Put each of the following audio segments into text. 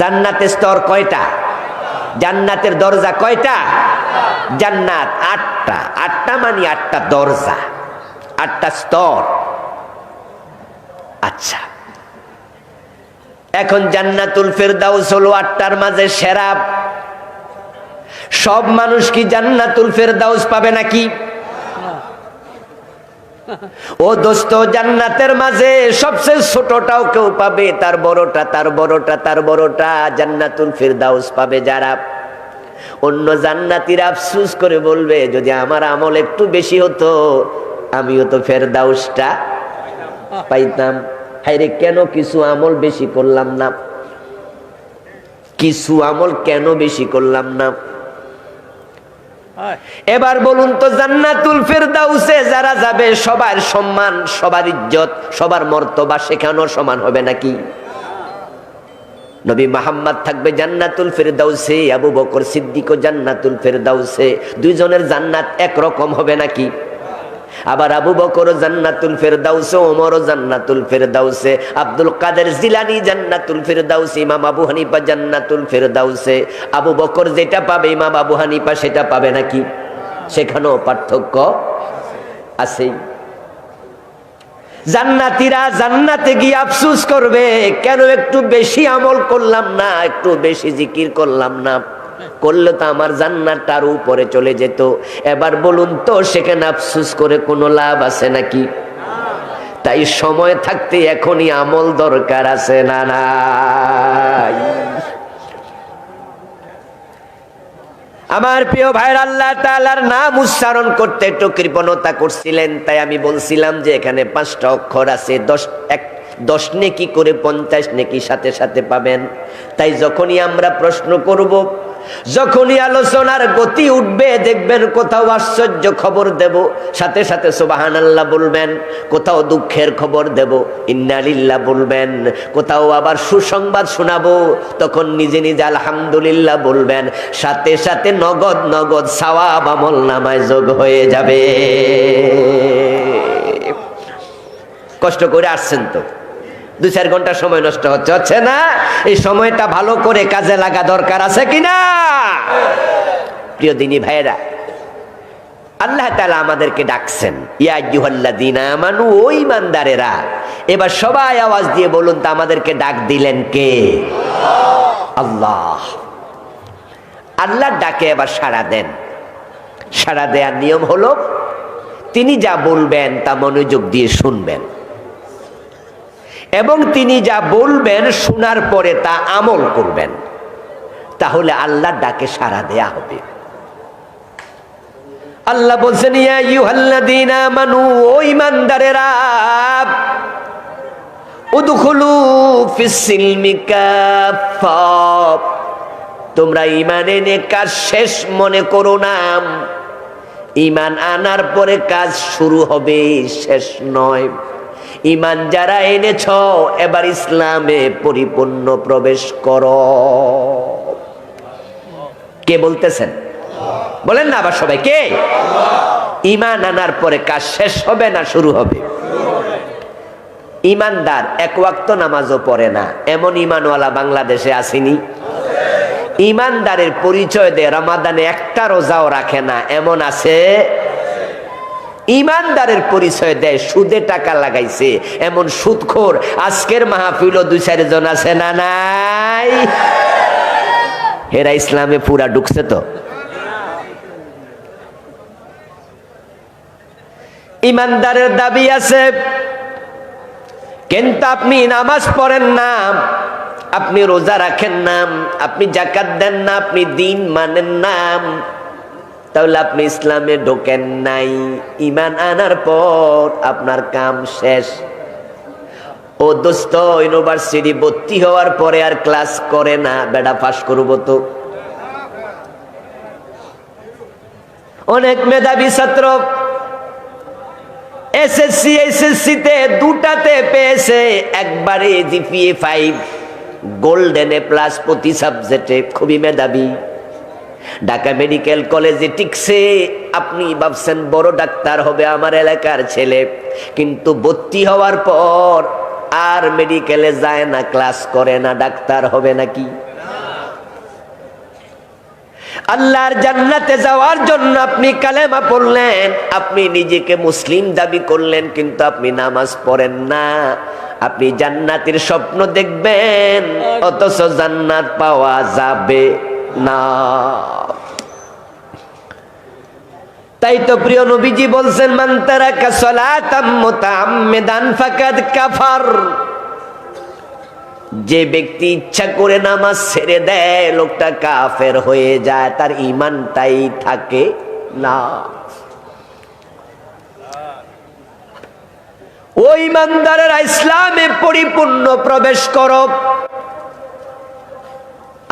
জান্নাতের স্তর কয়টা? জান্নাতের দরজা কয়টা? জান্নাত আটটা। আটটা মানে আটটা দরজা, আটটা স্তর। আচ্ছা, এখন জান্নাতুল ফেরদাউস হলো আটটার মাঝে সেরা। সব মানুষ কি জান্নাতুল ফেরদাউস পাবে নাকি? ও দোস্ত, জান্নাতের মাঝে সবচেয়ে ছোটটাও কেউ পাবে, তার বড়টা, তার বড়টা, তার বড়টা জান্নাতুল ফেরদাউস পাবে যারা। অন্য জান্নাতীরা আফসোস করে বলবে, যদি আমার আমল একটু বেশি হতো আমিও তো ফেরদাউসটা পাইতাম। হায়রে, কেন কিছু আমল বেশি করলাম না? কিছু আমল কেন বেশি করলাম না? এবার বলুন তো, জান্নাতুল ফেরদাউসে যারা যাবে সবার সম্মান, সবার ইজ্জত, সবার মর্তবা সেখানেও সমান হবে নাকি? নবী মুহাম্মদ থাকবে জান্নাতুল ফেরদাউসে, আবু বকর সিদ্দিকও জান্নাতুল ফেরদাউসে। দুইজনের জান্নাত একরকম হবে নাকি? আবার আবু বকর জান্নাতুল ফেরদাউসে, ওমরও জান্নাতুল ফেরদাউসে, আব্দুল কাদের জিলানী জান্নাতুল ফেরদাউসে, ইমাম আবু হানিফা জান্নাতুল ফেরদাউসে। আবু বকর যেটা পাবে ইমাম আবু হানিফা সেটা পাবে নাকি? সেখানেও পার্থক্য আছেই। জান্নাতীরা জান্নাতে গিয়ে আফসোস করবে, কেন একটু বেশি আমল করলাম না, একটু বেশি জিকির করলাম না, করলে তো আমার জান্নাতটা আরো উপরে চলে যেত। এবার বলুন তো, সেখানে আফসোস করে কোনো লাভ আছে নাকি? তাই সময় থাকতে এখনই আমল দরকার আছে না নাই? আমার প্রিয় ভাইরা, আল্লাহ তাআলার নাম উচ্চারণ করতে একটু কৃপণতা করছিলেন, তাই আমি বলছিলাম যে এখানে 5টা অক্ষর আছে, 10 নেকি করে 50 নেকি সাথে সাথে পাবেন। তাই যখনই আমরা প্রশ্ন করব, যখনই আলোচনার গতি উঠবে, দেখবেন কোথাও আশ্চর্য খবর দেব, সাথে সাথে সুবহানাল্লাহ বলবেন, কোথাও দুঃখের খবর দেব ইন্না লিল্লাহ বলবেন, কোথাও আবার সুসংবাদ শোনাবো তখন নিজে নিজে আলহামদুলিল্লাহ বলবেন, সাথে সাথে নগদ নগদ সওয়াব আমলনামায় যোগ হয়ে যাবে। কষ্ট করে আসছেন তো, 2-4 ঘন্টা সময় নষ্ট হচ্ছে না? এই সময়টা ভালো করে কাজে লাগা দরকার আছে কিনা? প্রিয় দিনী ভাইরা, আল্লাহ তাআলা আমাদেরকে ডাকছেন, ইয়া আইয়ুহাল্লাযীনা আমানু, ও ঈমানদারেরা। এবার সবাই আওয়াজ দিয়ে বলুন তো, আমাদেরকে ডাক দিলেন কে? আল্লাহ। আল্লাহর ডাকে এবার সাড়া দেন। সাড়া দেওয়ার নিয়ম হলো, তিনি যা বলবেন তা মনোযোগ দিয়ে শুনবেন, এবং তিনি যা বলবেন শোনার পরে তা আমল করবেন, তাহলে আল্লাহর ডাকে সাড়া দেয়া হবে। আল্লাহ বলছেন, ইয়া আইয়ুহাল্লাযীনা আমানু, ও ঈমানদারেরা, উদখুলু ফিস সিলমি কাফা, তোমরা ঈমান এনে কাজ শেষ মনে করো না। ঈমান আনার পরে কাজ শুরু হবে, শেষ নয়। ঈমান যারা এনেছ, এবার ইসলামে পরিপূর্ণ প্রবেশ করো। কে বলতেছেন? বলেন না আবার সবাই, কে? ঈমান আনার পরে কাজ শেষ হবে না শুরু হবে? ঈমানদার এক ওয়াক্ত নামাজও পড়ে না, এমন ঈমানওয়ালা বাংলাদেশে আসেনি? ঈমানদারের পরিচয় দেয় রমাদানে একটা রোজাও রাখে না, এমন আছে? ঈমানদারের পরিচয় দেয় সুদে টাকা লাগাইছে, এমন সুদখোর আজকের মাহফিলও 2-4 জন আছে না নাই? এরা ইসলামে পুরা ঢুকছে তো। ঈমানদারের দাবি আছে, কিন্তু আপনি নামাজ পড়েন না, আপনি রোজা রাখেন না, আপনি যাকাত দেন না, আপনি দিন মানেন না, তাহলে আপনি ইসলামে ঢোকেন নাই। ঈমান আনার পর আপনার কাম শেষ। ও দোস্ত, ইউনিভার্সিটি ভর্তি হওয়ার পরে আর ক্লাস করে না, বেড়া পাস করবো তো। অনেক মেধাবী ছাত্র এসএসসিতে 2টাতে পেয়েছে একবারে জিপিএ 5, গোল্ডেন এ প্লাস প্রতি সাবজেক্টে, খুবই মেধাবী। ঢাকা মেডিকেল কলেজে টিকছে। আপনি ভাবছেন বড় ডাক্তার হবে আমার এলাকার ছেলে, কিন্তু ভর্তি হওয়ার পর আর মেডিকেলে যায় না, ক্লাস করে না, ডাক্তার হবে নাকি? আল্লাহর জান্নাতে যাওয়ার জন্য আপনি কালেমা পড়লেন, আপনি নিজেকে মুসলিম দাবি করলেন, কিন্তু আপনি নামাজ পড়েন না। আপনি জান্নাতের স্বপ্ন দেখবেন, অথচ জান্নাত পাওয়া যাবে না। তাই তো প্রিয় নবীজি বলছেন, মান তারাকা সালাতাম মুতাআম্মিদান ফাকাদ কাফার। যে ব্যক্তি ইচ্ছা করে নামাজ ছেড়ে দেয়, লোকটা কাফের হয়ে যায়, তার ঈমানটাই থাকে না। ওই ইমানদারেরা ইসলামে পরিপূর্ণ প্রবেশ করো।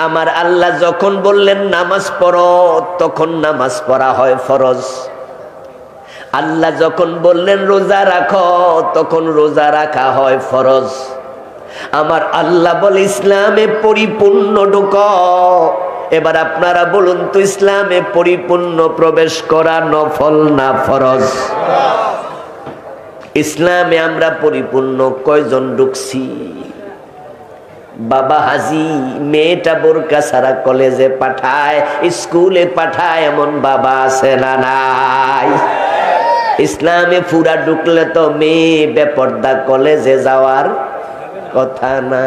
আমার আল্লাহ যখন বললেন নামাজ পড়ো, তখন নামাজ পড়া হয় ফরজ। আল্লাহ যখন বললেন রোজা রাখো, তখন রোজা রাখা হয় ফরজ। আমার আল্লাহ বলে ইসলামে পরিপূর্ণ ঢুকো। এবার আপনারা বলুন তো, ইসলামে পরিপূর্ণ প্রবেশ করা নফল না ফরজ? ইসলামে আমরা পরিপূর্ণ কয়জন ঢুকছি? বাবা হাজি মেয়েটা বোরকা ছাড়া কলেজে পাঠায়, স্কুলে পাঠায়, এমন বাবা আছে না নাই? ইসলামে পুরা ঢুকলে তো মেয়ে বেপর্দা কলেজে যাওয়ার কথা না।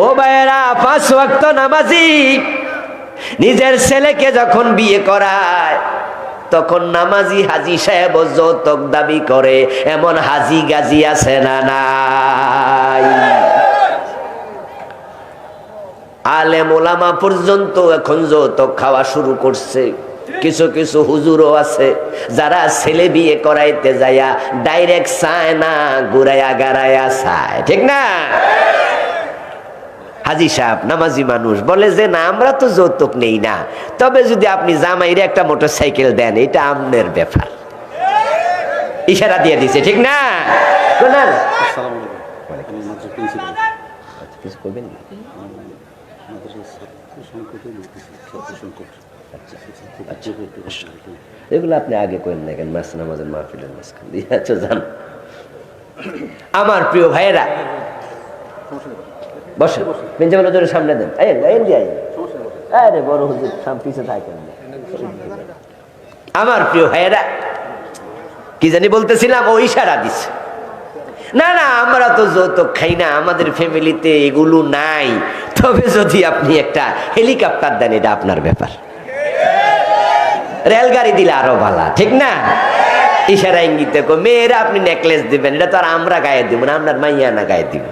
ও ভাইয়েরা, 5 ওয়াক্ত নামাজি নিজের ছেলেকে যখন বিয়ে করায়, তখন নামাজি হাজি সাহেব যৌতুক দাবি করে, এমন হাজি গাজি আছে না নাই? আলেম ওলামা পর্যন্ত এখন যৌতুক খাওয়া শুরু করছে। কিছু কিছু হুজুরও আছে যারা ছেলে বিয়ে করাইতে যাইয়া ডাইরেক্ট চায় না, ঘুরাইয়া গাড়াইয়া চায়, ঠিক না? হাজি সাহেব নামাজি মানুষ বলে যে না, আমরা তো যৌতুক নেই না, তবে যদি আপনি জামাইরে একটা মোটরসাইকেল দেন, এটা আপনার ব্যাপার। ইশারা দিয়ে দিছে, ঠিক না? এগুলো আপনি আগে করেন না কেন? মাস নামাজের মাহফিলের মাঝখান দিয়ে আচ্ছা যান। আমার প্রিয় ভাইয়েরা, বসে পেঞ্জাবের জোরে সামনে দেন। আরে বড় হুজুর পিছিয়ে থাকেন। আমার প্রিয় ভাইয়েরা, কি জানি বলতেছিলাম, ও ইশারা দিছে। না না, আমরা তো যৌতুক খাই না, আমাদের ফ্যামিলিতে এগুলো নাই। তবে যদি আপনি একটা হেলিকপ্টার দেন, এটা আপনার ব্যাপার। রেলগাড়ি দিলে আরো ভালো, ঠিক না? ইশারা ইঙ্গিতে মেয়েরা আপনি নেকলেস দিবেন, এটা তো আর আমরা গায়ে দিব না, আপনার মাইয়া না গায়ে দিব।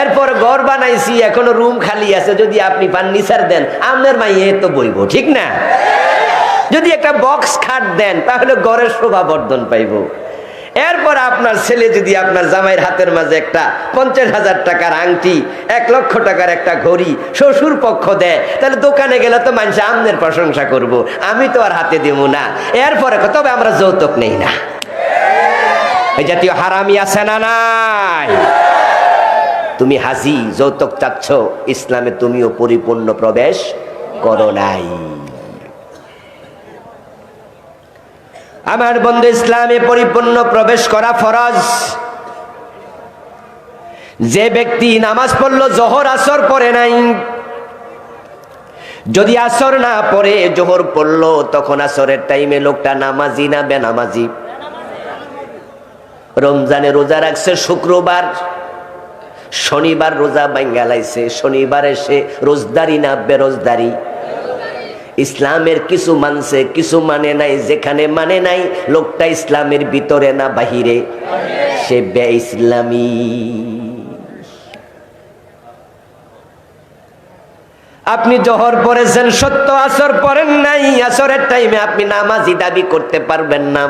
এরপর ঘর বানাইছি, এখনো রুম খালি আছে, যদি আপনি ফার্নিচার দেন, আপনার মাইয়া তো বইব, ঠিক না? যদি একটা বক্স খাট দেন, তাহলে ঘরের শোভা বর্ধন পাইব। এরপর আপনার ছেলে যদি আপনার জামাইয়ের হাতের মাঝে একটা 50,000 টাকার আংটি, 1 লক্ষ টাকার একটা ঘড়ি শ্বশুর পক্ষ দেয়, তাহলে দোকানে গেলে তো মানুষ আমনের প্রশংসা করব, আমি তো আর হাতে দিব না। এরপরে তবে আমরা যৌতুক নেই না। এই জাতীয় হারামি আছে না নাই? তুমি হাজি, যৌতুক চাচ্ছ, ইসলামে তুমিও পরিপূর্ণ প্রবেশ করো নাই। আমার বন্ধু, ইসলামে পরিপূর্ণ প্রবেশ করা ফরজ। যে ব্যক্তি নামাজ পড়লো, জোহর আসর পড়ে নাই, যদি আসর না পড়ে জোহর পড়লো, তখন আসরের টাইমে লোকটা নামাজি না বেনামাজি? রমজানে রোজা রাখছে শুক্রবার, শনিবার রোজা ভাঙ্গা লাইছে, শনিবারে সে রোজদারি না বেরোজদারি? ইসলামের কিছু মানছে, কিছু মানে নাই। যেখানে মানে নাই, লোকটা ইসলামের ভিতরে না বাহিরে? সে বে-ইসলামী। আপনি জোহর পড়েছেন সত্য, আসর পড়েন নাই, আসরের টাইমে আপনি নামাজি দাবি করতে পারবেন না।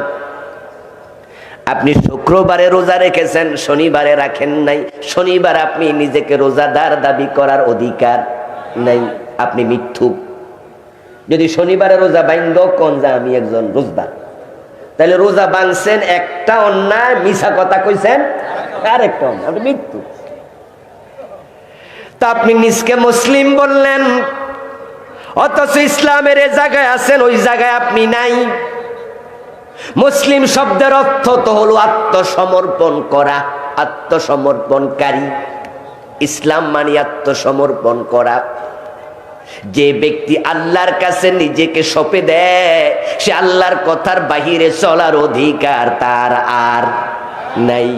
আপনি শুক্রবারে রোজা রেখেছেন, শনিবারে রাখেন নাই, শনিবার আপনি নিজেকে রোজাদার দাবি করার অধিকার নাই, আপনি মিথ্যুক। যদি শনিবারে রোজা বাইন্দ কোন যে আমি একজন রোজদার, তাহলে রোজা ভাঙছেন একটা অন্যায়, মিছা কথা কইছেন আরেকটা অন্যায়, আপনি মৃত্যু। তা আপনি নিজকে মুসলিম বললেন, অথচ ইসলামের এ জায়গায় আছেন, ওই জায়গায় আপনি নাই। মুসলিম শব্দের অর্থ তো হলো আত্মসমর্পণ করা, আত্মসমর্পণকারী। ইসলাম মানে আত্মসমর্পণ করা। যে ব্যক্তি আল্লাহর কাছে নিজেকে সঁপে দেয় সে আল্লাহর কথার বাহিরে চলার অধিকার তার আর নাই।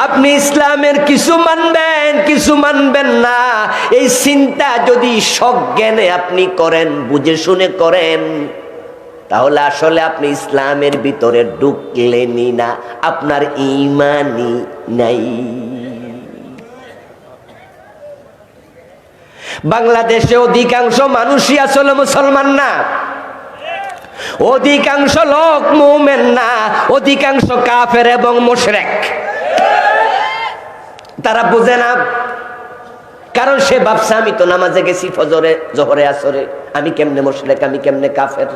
আপনি ইসলামের কিছু মানবেন কিছু মানবেন না, এই চিন্তা যদি সজ্ঞানে আপনি করেন, বুঝে শুনে করেন, তাহলে আসলে আপনি ইসলামের ভিতরে ঢুকলেনই না, আপনার ঈমানই নাই। বাংলাদেশে অধিকাংশ মানুষই আসলে মুসলমান না, অধিকাংশ লোক মুমিন না, অধিকাংশ কাফের এবং মুশরিক। তারা বোঝে না, কারণ সে ভাবছে আমি তো নামাজে গেছি ফজরে জোহরে আসরে, আমি কেমনে মুশরিক, আমি কেমনে কাফের।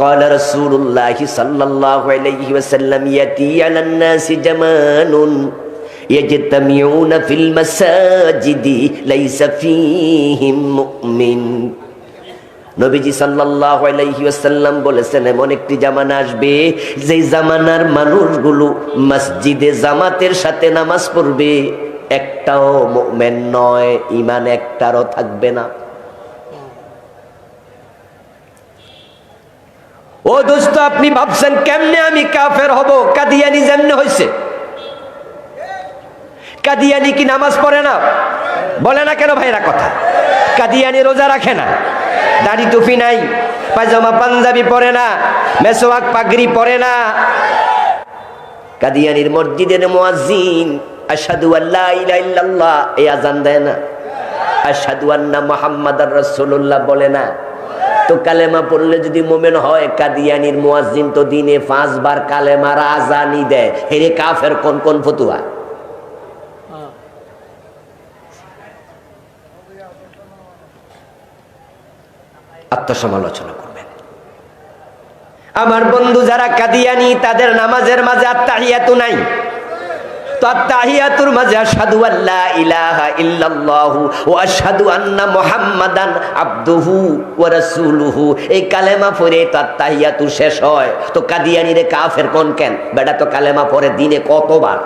قال رسول الله صلى الله عليه وسلم يأتي على الناس زمان يجتمعون في المساجد ليس فيهم مؤمن। নবীজি সাল্লাল্লাহু আলাইহি ওয়াসাল্লাম বলেছেন এমন একটি জামানা আসবে যে জামানার মানুষগুলো মসজিদে জামাতের সাথে নামাজ পড়বে, একটাও মুমিন নয়, ঈমান একটারও থাকবে না। ও দোস্ত, আপনি ভাবছেন কেমনে আমি কাফের হব? কাদিয়ানি যেমনে হয়েছে। কাদিয়ানি কি নামাজ পড়ে না? বলে না কেন ভাইরা কথা? কাদিয়ানি রোজা রাখে না, দাড়ি টুপি নাই, পায়জামা পাঞ্জাবি পরে না, মেসওয়াক পাগড়ি পরে না। কাদিয়ানির মসজিদের মুয়াজ্জিন আশহাদু আল্লা ইলাহা ইল্লাল্লাহ এই আযান দেয় না, আশহাদু আন্না মুহাম্মাদার রাসূলুল্লাহ বলে না। তো কালেমা পড়লে যদি মুমিন হয়, কাদিয়ানির মুয়াজ্জিন তো দিনে 5 বার কালেমার আযানই দেয়, হেরে কাফের কোন কোন ফতুয়া? আত্মসমালোচনা করবেন। আমার বন্ধু যারা কাদিয়ানি, তাদের নামাজের মাঝে আত্তাহিয়াতু নাই, তো আত্তাহিয়াতুর মাঝে আশহাদু আল্লা ইলাহা ইল্লাল্লাহু ওয়া আশহাদু আন্না মুহাম্মাদান আবদুহু ওয়া রাসূলুহু, এই কালেমা পড়ে তো আত্তাহিয়াতু শেষ হয়। তো কাদিয়ানিরে কাফের কোন কেন? বেটা তো কালেমা পড়ে দিনে কতবার।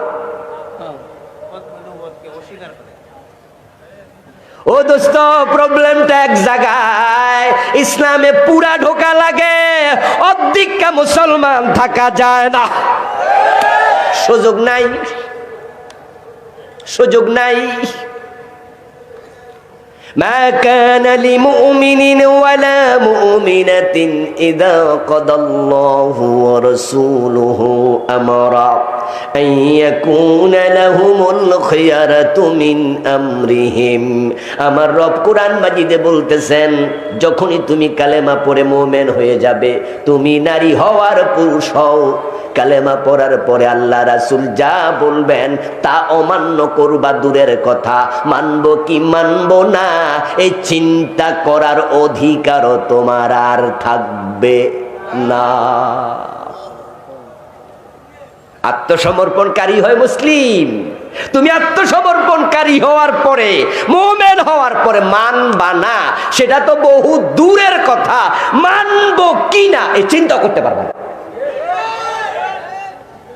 ও দোস্ত, প্রবলেমটা এক জায়গায়, ইসলামে পুরা ঢোকা লাগে, অর্ধেকটা মুসলমান থাকা যায় না। সুযোগ নাই, সুযোগ নাই। মা কানা লিমুমিনিন ওয়ালা মুমিনাতিন ইযা কাদাল্লাহু ওয়া রাসূলুহু আমরা আন ইয়াকুনা লাহুমুল খিয়ারাতু মিন আমরিহিম। আমার রব কুরআন মাজিদে বলতেছেন, যখনই তুমি কালেমা পড়ে মুমিন হয়ে যাবে, তুমি নারী হওয়ার পুরুষ হও, কালেমা পড়ার পরে আল্লাহ রাসূল যা বলবেন তা অমান্য করবা দূরের কথা, মানবো কি মানবো না এই চিন্তা করার অধিকারও তোমার আর থাকবে না। আত্মসমর্পণকারী হয় মুসলিম। তুমি আত্মসমর্পণকারী হওয়ার পরে, মুমিন হওয়ার পরে মানবা না, সেটা তো বহু দূরের কথা, মানবো কিনা এই চিন্তা করতে পারবা না।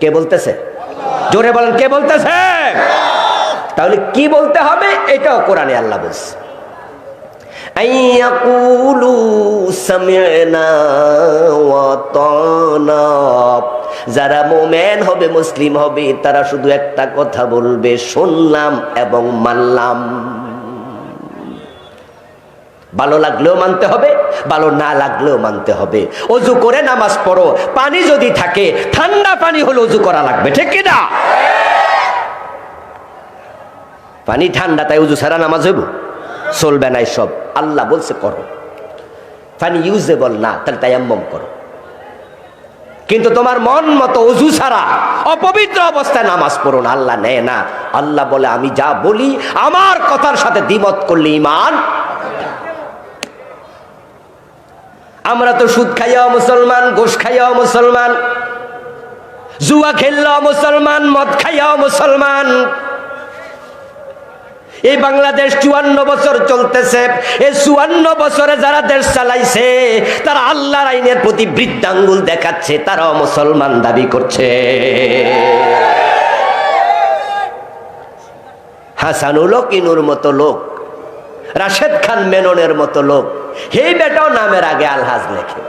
কে বলতেছে? জোরে বলেন, কে বলতেছে? তাহলে কি বলতে হবে? এটাও কোরআনে আল্লাহ বলছে, আইয়াকুলু সামি'না ওয়া আতানা। যারা মুমিন হবে, মুসলিম হবে, তারা শুধু একটা কথা বলবে, শুনলাম এবং মানলাম। ভালো লাগলেও মানতে হবে, ভালো না লাগলেও মানতে হবে। ওযু করে নামাজ পড়ো, পানি যদি থাকে, ঠান্ডা পানি হলে ওযু করা লাগবে, ঠিক কি না? পানি ঠান্ডা, তাই ওযু ছাড়া নামাজ হইব? চলবে না। সব আল্লাহ বলছে করো। পানি ইউজেবল না, তাহলে তায়াম্মুম করো। কিন্তু তোমার মন মতো ওযু ছাড়া অপবিত্র অবস্থায় নামাজ পড়ো না, আল্লাহ নেয় না। আল্লাহ বলে, আমি যা বলি আমার কথার সাথে দ্বিমত করলে ঈমান। আমরা তো সুদ খাইয়াও মুসলমান, ঘুষ খাইয়াও মুসলমান, জুয়া খেললেও মুসলমান, মদ খাইয়াও মুসলমান। এই বাংলাদেশ 54 বছর চলতেছে। এই 54 বছরে যারা দেশ চালাইছে তারা আল্লাহর আইনের প্রতি বৃদ্ধাঙ্গুল দেখাচ্ছে, তারাও মুসলমান দাবি করছে। হাসানুল কিনুর মতো লোক, রাশেদ খান মেননের মতো লোক, এই বেটাও নামের আগে আলহাজ লেখে।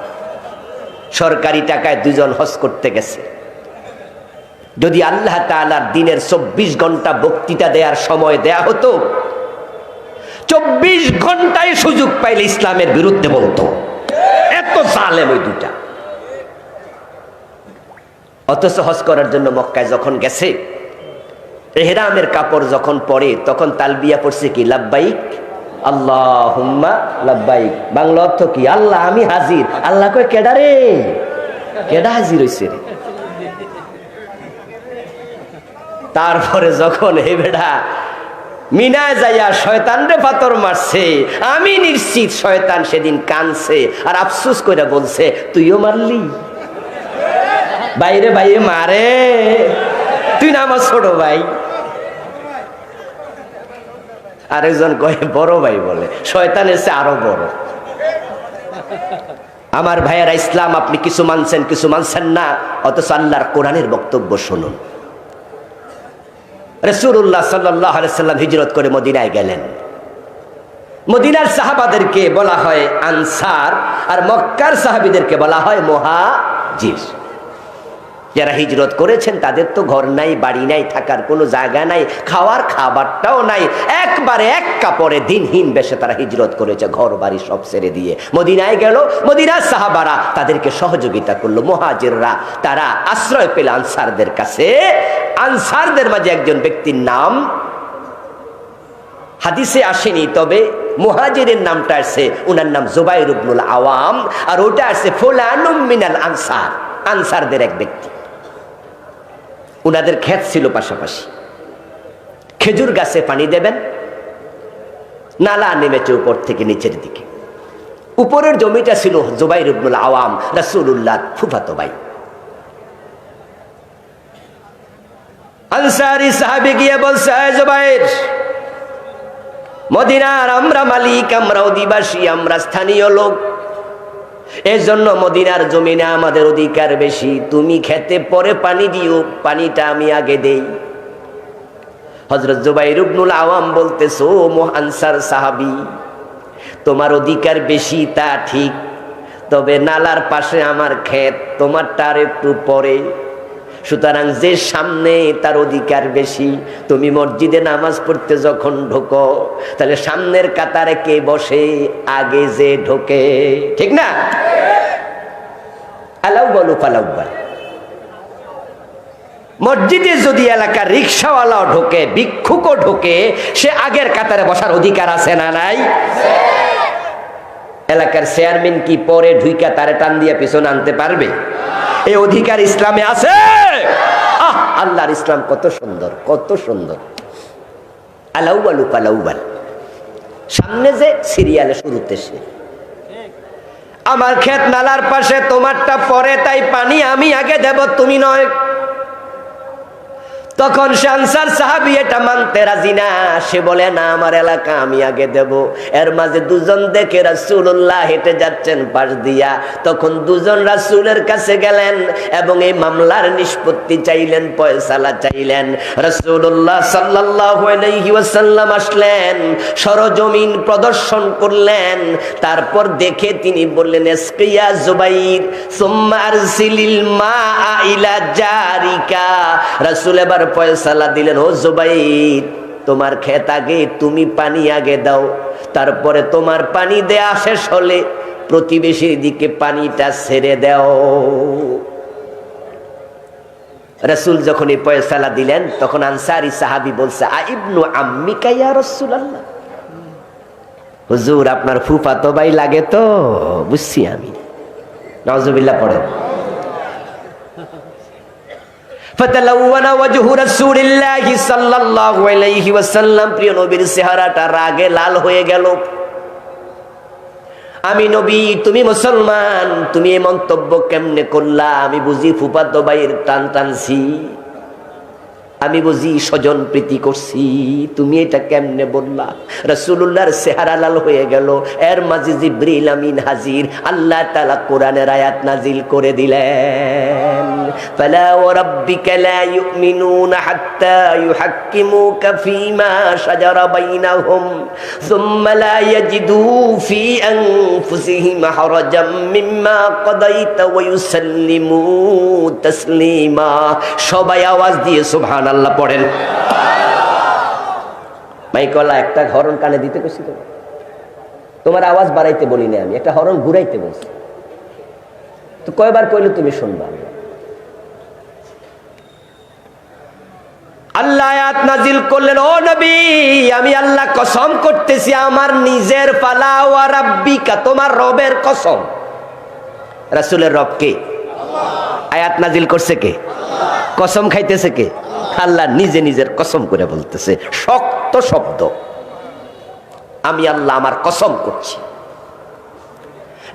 সরকারি টাকায় 2 জন হজ করতে গেছে। যদি আল্লাহ তাআলার দিনের 24 ঘন্টা বক্তৃতা দেওয়ার সময় দেয়া হতো, 24 ঘন্টায় সুযোগ পাইলে ইসলামের বিরুদ্ধে বলতো। এত জালেম ওই দুটা। অথচ হজ করার জন্য মক্কায় যখন গেছে, ইহরামের কাপড় যখন পরে তখন তালবিয়া পড়ছে কি? লাব্বাইক আল্লাহুম্মা লাব্বাইক। বাংলা অর্থ কি? আল্লাহ আমি হাজির। আল্লাহ কয় কেডা রে? কেডা হাজির হইছে রে? তারপরে যখন হে বেড়া মিনায় যাইয়া শয়তানরে পাথর মারছে, আমি নিশ্চিত শয়তান সেদিন কানছে আর আফসোস করে বলছে, তুইও মারলি? বাইরে বাইরে মারে, তুই না আমার ছোট ভাই। আরেকজন কয়ে বড় ভাই বলে, শয়তান এসে আরো বড়। আমার ভাইয়েরা, ইসলাম আপনি কিছু মানছেন কিছু মানছেন না, অথচ আল্লাহর কোরআনের বক্তব্য শুনুন। রাসূলুল্লাহ সাল্লাল্লাহু আলাইহি সাল্লাম হিজরত করে মদিনায় গেলেন। মদিনার সাহাবাদেরকে বলা হয় আনসার, আর মক্কার সাহাবীদেরকে বলা হয় মুহাজির। যারা হিজরত করেছেন তাদের তো ঘর নাই, বাড়ি নাই, থাকার কোনো জায়গা নাই, খাওয়ার খাবারটাও নাই, একবারে এক কাপড়ে দিনহীন বেশে তারা হিজরত করেছে, ঘর বাড়ি সব ছেড়ে দিয়ে মদিনায় গেল। মদিনার সাহাবারা তাদেরকে সহযোগিতা করলো। মুহাজিররা তারা আশ্রয় পেল আনসারদের কাছে। আনসারদের মাঝে একজন ব্যক্তির নাম হাদিসে আসেনি, তবে মুহাজিরের নামটা আছে, ওনার নাম জুবাইর ইবনুল আওয়াম, আর ওটা আছে ফুলানুম মিনাল আনসার, আনসারদের এক ব্যক্তি। উনাদের ক্ষেত ছিল পাশাপাশি, খেজুর গাছে পানি দেবেন, নালা নেমেছে উপর থেকে নিচের দিকে। উপরের জমিটা ছিল জুবাইর ইবনুল আওয়াম, রাসূলুল্লাহ ফুফাতো ভাই। আনসারী সাহাবী গিয়ে বলছে, জুবাইর, মদিনার আমরা মালিক, আমরা অধিবাসী, আমরা স্থানীয় লোক, এর জন্য মদিনার জমিনে আমাদের অধিকার বেশি। তুমি খেতে পরে পানি দিও, পানিটা আমি আগে দেই। হযরত জুবাইর ইবনুল আওয়াম বলতেছো, আনসার সাহাবী, তোমার অধিকার বেশি তা ঠিক, তবে নালার পাশে আমার ক্ষেত, তোমারটা আর একটু পরে, সুতরাং যে সামনে তার অধিকার বেশি। তুমি মসজিদে নামাজ পড়তে যখন ঢোকো, তাহলে সামনের কাতারে কে বসে? আগে যে ঢোকে, ঠিক না? আলাউ বলু পালাউ বল। মসজিদে যদি এলাকার রিক্সাওয়ালাও ঢোকে, ভিক্ষুকও ঢোকে, সে আগের কাতারে বসার অধিকার আছে না নাই? এলাকার চেয়ারম্যান কি পরে ঢুইকা তারে টান দিয়া পিছনে আনতে পারবে? এই অধিকার ইসলামে আছে। আল্লাহর ইসলাম কত সুন্দর, কত সুন্দর। আলাউবালু পালাউবাল, সামনে যে সিরিয়ালে শুরুতে সে, আমার ক্ষেত নালার পাশে, তোমারটা পরে, তাই পানি আমি আগে দেব, তুমি নয়। তখন সে আনসার সাহাবী এটা মানতে রাজি না, সে বলে না, আমার এলাকা আমি আগে দেব। এর মাঝে দুজন দেখে রাসূলুল্লাহ হেঁটে যাচ্ছেন পাশ দিয়া, তখন দুজন রাসূলের কাছে গেলেন এবং এই মামলার নিষ্পত্তি চাইলেন, ফয়সালা চাইলেন। রাসূলুল্লাহ সাল্লাল্লাহু আলাইহি ওয়াসাল্লাম আসলেন, সরজমিন প্রদর্শন করলেন, তারপর দেখে তিনি বললেন, ইসকিয়া জুবাইর সুম্মা আরসিলিল মাআ ইলা জারিকা। রাসূল এবার ফয়সালা দিলেন, ও জুবাইর, তোমার ক্ষেত আগে, তুমি পানি আগে দাও, তারপরে তোমার পানি দেয়া শেষ হলে প্রতিবেশীর দিকে পানিটা ছেড়ে দাও। রাসূল যখন এই ফয়সালা দিলেন, তখন আনসারী সাহাবী বলছে, আ ইবনু আম্মিকা ইয়া রাসূলুল্লাহ, হুজুর আপনার ফুফাতো ভাই লাগে তো, বুঝছি আমি। নাউজুবিল্লাহ পড়েন। ফাতালাওয়ানা ওয়াজহু রাসূলিল্লাহি সাল্লাল্লাহু আলাইহি ওয়াসাল্লাম, প্রিয় নবীর চেহারাটা রাগে লাল হয়ে গেল। আমি নবী, তুমি মুসলমান, তুমি এই মন্তব্য কেমনে করলা? আমি বুঝি ফুফাতো ভাইয়ের টান টানছি। আমি বুঝি স্বজন প্রীতি করছি, তুমি এটা কেমনে বললা? রাসূলুল্লাহর চেহারা লাল হয়ে গেল। এর মাঝে জিবরিল আমিন হাজির। আল্লাহ তাআলা কোরআনের আয়াত নাজিল করে দিলেন, ফালা ওয়া রাব্বিকা লা ইউমিনুনা হাত্তা ইউহাক্কিমুকা ফীমা শাজারা বাইনাহুম সুম্মা লা ইয়াজিদু ফী আনফুসিহিম হারাজাম মিম্মা কাদাইতা ওয়া ইউসাল্লিমু তাসলিমা। সবাই আওয়াজ দিয়ে সুবহান আল্লাহ পড়েন। মাইকলা একটা হরন কানে দিতে কইছি, তোমার আওয়াজ বাড়াইতে বলি না, আমি একটা হরন ঘুরাইতে বলছি। তো কয়বার কইলে তুমি শুনবা? আল্লাহ আয়াত নাজিল করলেন, ও নবী আমি আল্লাহ কসম করতেছি আমার নিজের, ফালা ওয়া রাব্বিকা তোমার রবের কসম। রাসূলের রব কে? আয়াত নাজিল করছে কে? কসম খাইতেছে কে? আল্লাহ নিজে নিজের কসম করে বলতেছে, শক্ত শব্দ, আমি আল্লাহ আমার কসম করছি।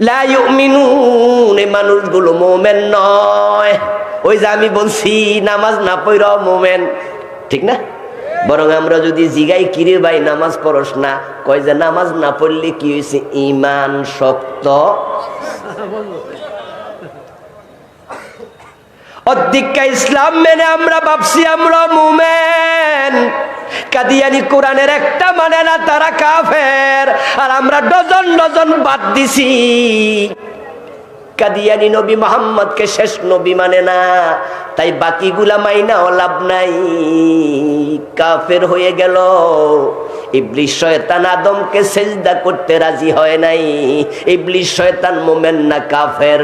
লা ইউমিনুন, এই মানুষগুলো মুমিন নয়। ওই যে আমি বলছি নামাজ না পড়া মুমিন, ঠিক না? বরং আমরা যদি জিগাই কিরে ভাই নামাজ পড়স না, কয় যে নামাজ না পড়লে কি হয়েছে? ঈমান শক্ত। অধিকা ইসলাম মেনে আমরা ভাবছি আমরা মুমিন। কাদিয়ানি কোরআনের একটা মানে না, তারা কাফের। আর আমরা ডজন ডজন বাদ দিছি। কাদিয়ানি নবী মুহাম্মদকে শেষ নবী মানে না, তাই বাকিগুলা মাইনাও লাভ নাই, কাফের হয়ে গেল। ইবলিস শয়তান আদমকে সেজদা করতে রাজি হয় নাই। ইবলিস শয়তান মুমিন না কাফের।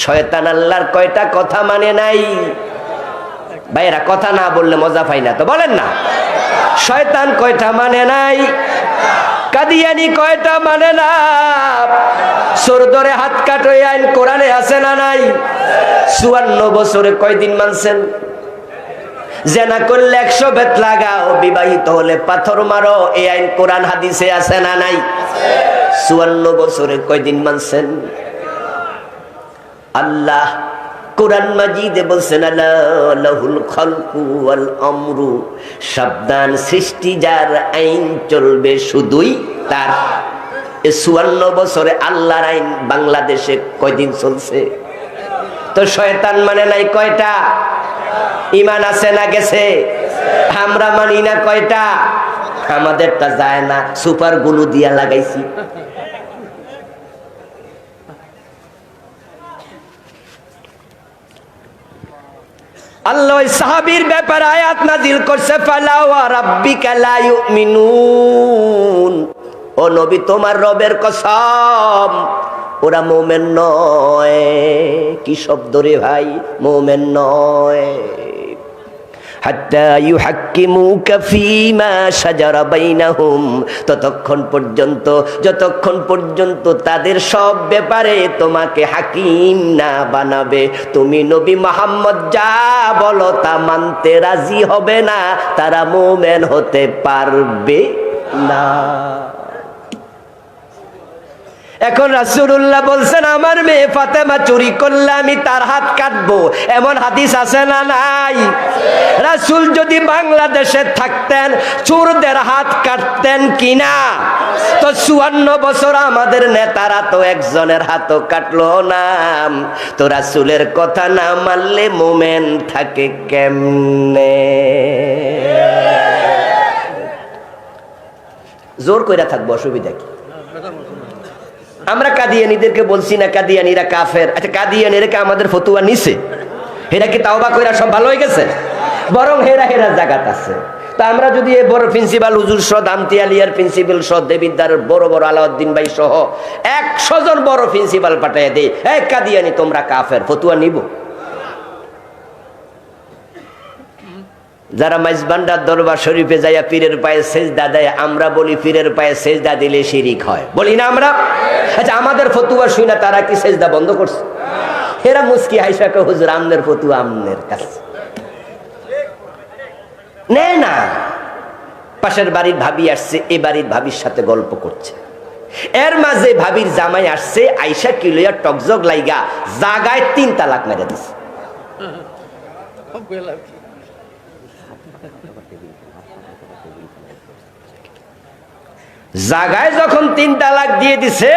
শয়তান আল্লাহর কয়টা কথা মানে নাই? ভাইরা কথা না বললে মজা পাই না, তো বলেন না। শয়তান কয়টা মানে নাই? কাদিয়ানি কয়টা মানে না? চোর ধরে হাত কাটো এই আইন কোরআনে আছে না নাই? 54 বছরে কয়দিন মানছেন? জেনা করলে 100 বেত লাগাও, বিবাহিত হলে পাথর মারো, এই আইন কোরআন হাদিসে আছে না নাই? 54 বছরে কয়দিন মানছেন? আল্লাহ কোরআন মাজিদে বলছেন, লাহুল খালকু ওয়াল আমরু, সাবধান সৃষ্টি যার, আইন চলবে শুধুই তার। 54 বছরে আল্লাহর আইন বাংলাদেশে কয়দিন চলছে? তো শয়তান মানে নাই কয়টা? ঈমান আছে না গেছে? আমরা মানি না কয়টা? আমাদেরটা যায় না, সুপার গুলো দিয়া লাগাইছি। আল্লাহ সাহাবীর ব্যাপারে আয়াত নাজিল করছে, ফালা ওয়া রাব্বিকা লা ইউমিনুন, ও নবী তোমার রবের কসম ওরা মুমিন নয়। কি শব্দ রে ভাই? মুমিন নয়। হাত্তা ইউহাক্কিমুকা ফীমা শাজারা বাইনাহুম, ততক্ষণ পর্যন্ত যতক্ষণ পর্যন্ত তাদের সব ব্যাপারে তোমাকে হাকিম না বানাবে, তুমি নবী মুহাম্মদ যা বলো তা মানতে রাজি হবে না, তারা মুমিন হতে পারবে না। এখন রাসূলুল্লাহ বলছেন, আমার মেয়ে ফাতেমা চুরি করলে আমি তার হাত কাটবো, এমন হাদিস আছে না নাই? রাসূল যদি বাংলাদেশে থাকতেন চোরদের হাত কাটতেন কিনা? তো 54 বছর আমাদের নেতারা তো একজনের হাতও কাটলো না। তো রাসূলের কথা না মানলে মুমিন থাকে কেমনে? জোর কইরা থাকবো, অসুবিধা কি? আমরা কাদিয়ানীদেরকে বলছি না কাদিয়ানীরা কাফের। আচ্ছা, কাদিয়ানীরা কি আমাদের ফতুয়া নিছে? এরা কি তাওবা কইরা সব ভালো হয়ে গেছে? বরং হেরা হেরা জায়গাত আছে। তা আমরা যদি এই বড় প্রিন্সিপাল হুজুর সহ, দামতি আলিয়ার প্রিন্সিপাল সহ, দেবিদ্দারের বড় বড় আলাউদ্দিন ভাই সহ 100 জন বড় প্রিন্সিপাল পাঠাইয়া দেই, এই কাদিয়ানী তোমরা কাফের, ফতুয়া নিব? যারা মাইজবান্ডার দরবার শরীফে যাইয়া পীরের পায়ে সেজদা দেয়, আমরা বলি পীরের পায়ে সেজদা দিলে শিরিক হয়, বলি না আমরা? আচ্ছা, আমাদের ফতুয়া শুই না তারা কি সেজদা বন্ধ করছে? এরা মুস্কি হাইসাকে হুজুর আমনের ফতুয়া আমনের কাছে নে না। পাশের বাড়ির ভাবি আসছে, এ বাড়ির ভাবির সাথে গল্প করছে, এর মাঝে ভাবির জামাই আসছে, আইসা কিলোয়া টকজগ লাইগা জাগায় 3 তালাক মেরে দিছে। জাগায় যখন 3 তালাক দিয়ে দিছে,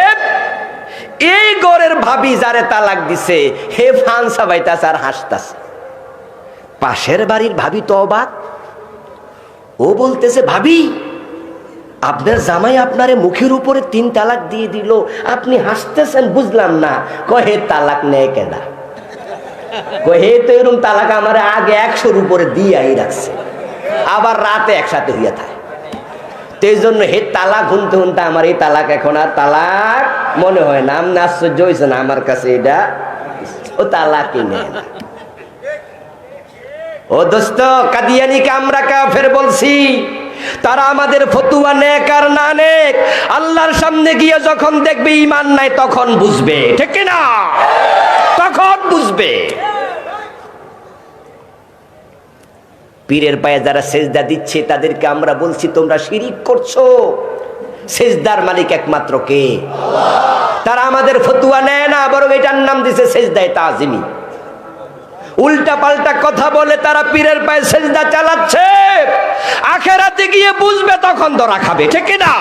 এই গড়ের ভাবি যারে তালাক দিছে হে ফান সাবাইতাছে আর হাসতাছে। পাশের বাড়ির ভাবি তো অবাক, ও বলতেছে ভাবি আপনার জামাই আপনারে মুখের উপরে 3 তালাক দিয়ে দিল, আপনি হাসতেছেন বুঝলাম না। কহে তালাক নেয় কেনা, কহে তো এরকম তালাক আমার আগে 100-র উপরে দিয়াই রাখছে, আবার রাতে একসাথে হইয়া থাকে। তো এই জন্য হে তালাক শুনতে শুনতে আমার এই তালাক এখন আর তালাক মনে হয় না। আমি আশ্চর্য হয়েছে না আমার কাছে, এটা ও তালাকই নেয় না। ও দোস্ত, কাদিয়ানিকে আমরা কাফের বলছি, তারা আমাদের ফতুয়া নেক আর না নেক আল্লাহর সামনে গিয়ে যখন দেখবে ঈমান নাই তখন বুঝবে, ঠিক কি না? তখন বুঝবে। পীরের পায়ে যারা সেজদা দিচ্ছে তাদেরকে আমরা বলছি তোমরা শিরিক করছো, সেজদার মালিক একমাত্র কে? আল্লাহ। তারা আমাদের ফতুয়া নেয় না, বরং এটার নাম দিছে সেজদায়ে তাজিমি। উল্টা পাল্টা কথা বলে তারা পীরের পায়ে সেজদা চালাচ্ছে, আখেরাতে গিয়ে বুঝবে তখন ধরা খাবে, ঠিক কি না?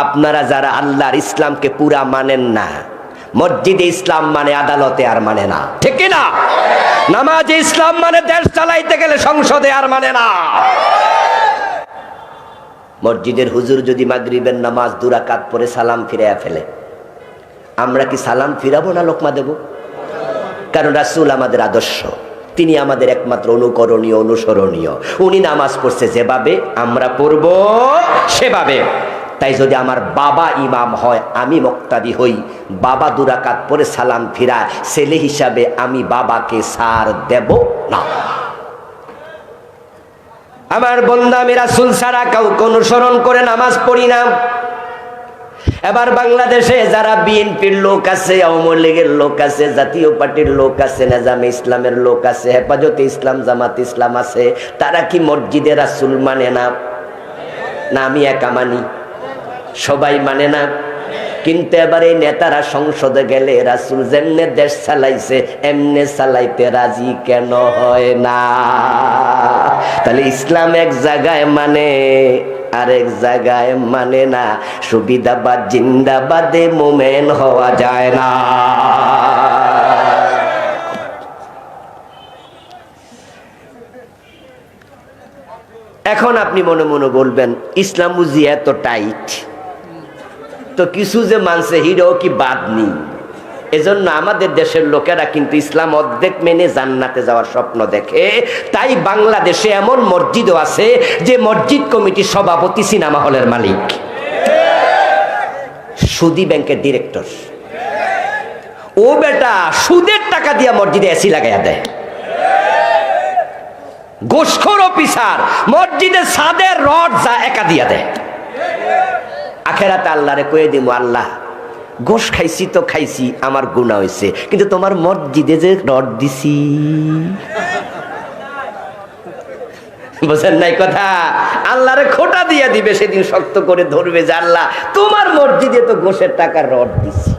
আপনারা যারা আল্লাহর ইসলামকে পুরা মানেন না, মসজিদে ইসলাম মানে আদালতে আর মানে না, ঠিক কি না? নামাজে ইসলাম মানে দেশ চালাইতে গেলে সংসদে আর মানে না। মসজিদের হুজুর যদি মাগরিবের নামাজ 2 রাকাত পরে সালাম ফিরাইয়া ফেলে, আমরা কি সালাম ফিরাবো না লোকমা দেব? কারণ রাসূল আমাদের আদর্শ, তিনি আমাদের একমাত্র অনুকরণীয়, অনুসরণীয়। উনি নামাজ পড়ছে যেভাবে, আমরা পড়ব সেভাবে। তাই যদি আমার বাবা ইমাম হয়, আমি মুক্তাদি হই, বাবা 2 রাকাত পরে সালাম ফিরায়, ছেলে হিসাবে আমি বাবাকে ছাড় দেব না। আমার বন্ধু, আমি রাসূল ছাড়া কাউকে অনুসরণ করে নামাজ পড়ি না। এবার বাংলাদেশে যারা বিএনপির লোক আছে, আওয়ামী লীগের লোক আছে, জাতীয় পার্টির লোক আছে, নেজামে ইসলামের লোক আছে, হেফাজতে ইসলাম, জামাত ইসলাম আছে, তারা কি মসজিদে রাসূল মানে না? না আমি একা মানি? সবাই মানে না। কিন্তু এবার এই নেতারা সংসদে গেলে রাসূল যেমনে দেশ চালাইছে এমনে চালাইতে রাজি কেন হয় না? তাহলে ইসলাম এক জায়গায় মানে, আরেক জায়গায় মানে না। সুবিধাবাদ জিন্দাবাদে মোমেন হওয়া যায় না। এখন আপনি মনে মনে বলবেন ইসলাম বুঝি এত টাইট, তো কিছু যে মানছে হিরো কি বাদ নেই। এজন্য আমাদের দেশের লোকেরা কিন্তু ইসলাম অর্ধেক মেনে জান্নাতে যাওয়ার স্বপ্ন দেখে। তাই বাংলাদেশে এমন মসজিদও আছে যে মসজিদ কমিটির সভাপতি সিনেমা হলের মালিক, সুদী ব্যাংকের ডিরেক্টর। ও বেটা সুদের টাকা দিয়া মসজিদে এসি লাগাইয়া দেয়। গোসখোর অফিসার মসজিদে ছাদের রড যা একা দিয়া দেয়। আখেরাতে আল্লাহরে কয়ে দিব, আল্লাহ গোশ খাইছি তো খাইছি, আমার গুনাহ হয়েছে, কিন্তু তোমার মসজিদে যে রড দিছি, বুঝেন নাই কথা? আল্লাহরে খোটা দিয়া দিবে, সেদিন শক্ত করে ধরবে যে আল্লাহ তোমার মসজিদে তো গোশের টাকার রড দিছি।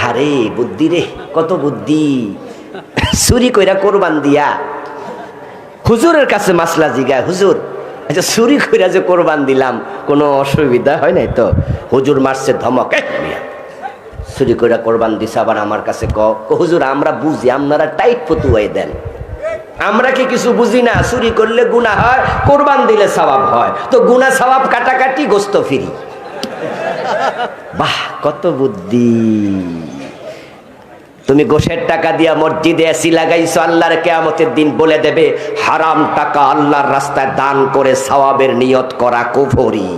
আরে বুদ্ধি রে, কত বুদ্ধি! চুরি কইরা কোরবান দিয়া হুজুরের কাছে মাসলা জিগায়, হুজুর আচ্ছা চুরি কইরা যে কোরবান দিলাম কোনো অসুবিধা হয় নাই তো? হুজুর মারছে ধমক, চুরি কইরা কোরবান দিছে আবার আমার কাছে হুজুর আমরা বুঝি, আপনারা টাইট ফতুয়াই দেন, আমরা কি কিছু বুঝি না? চুরি করলে গুনাহ হয়, কোরবান দিলে সওয়াব হয়, তো গুনাহ সওয়াব কাটাকাটি, গোস্ত ফ্রি। বাহ, কত বুদ্ধি! তুমি গোশের টাকা দিয়া মসজিদে এসি লাগাইছো, আল্লাহর কিয়ামতের দিন বলে দেবে হারাম টাকা আল্লাহর রাস্তায় দান করে সওয়াবের নিয়ত করা কুফরি।